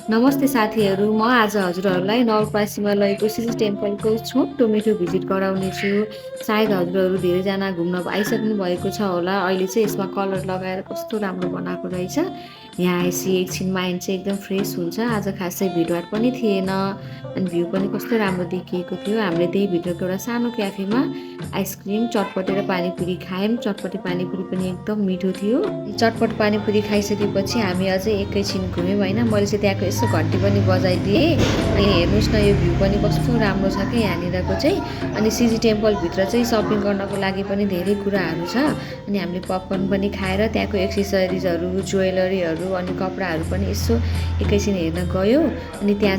नमस्ते साथीहरू, म आज हजुरहरूलाई नवलपरासीमा रहेको सिसी टेम्पलको छोटो मिठो भिजिट गराउने छु। सायद हजुरहरू धेरैजना घुम्न आइसक्नु भएको छ होला। अहिले चाहिँ यसमा कलर लगाएर कस्तो राम्रो बनाएको रहेछ। यहाँ आएपछि एकछिन माइन्ड चाहिँ एकदम फ्रेस हुन्छ। आज खासै भिडभाड पनि थिएन अनि भ्यू पनि कस्तो राम्रो देखिएको थियो। हामीले त्यही भित्रको एउटा सानो क्याफेमा आइसक्रिम, चटपटे र पानीपुरी खायौँ। चटपटे पानीपुरी पनि एकदम मिठो थियो। चटपट पानीपुरी खाइसकेपछि हामी अझै एकैछिन घुम्यौँ होइन। मैले चाहिँ त्यहाँको यसो घन्टी पनि बजाइदिएँ। अनि हेर्नुहोस् न, यो भ्यू पनि कस्तो राम्रो छ क्या यहाँनिरको चाहिँ। अनि सिजी टेम्पलभित्र चाहिँ सपिङ गर्नको लागि पनि धेरै कुराहरू छ। अनि हामीले पपकर्न पनि खाएर त्यहाँको एक्सेसरिजहरू, ज्वेलरीहरू अनि कपडाहरू पनि यसो एकैछिन हेर्न गयौँ। अनि त्यहाँ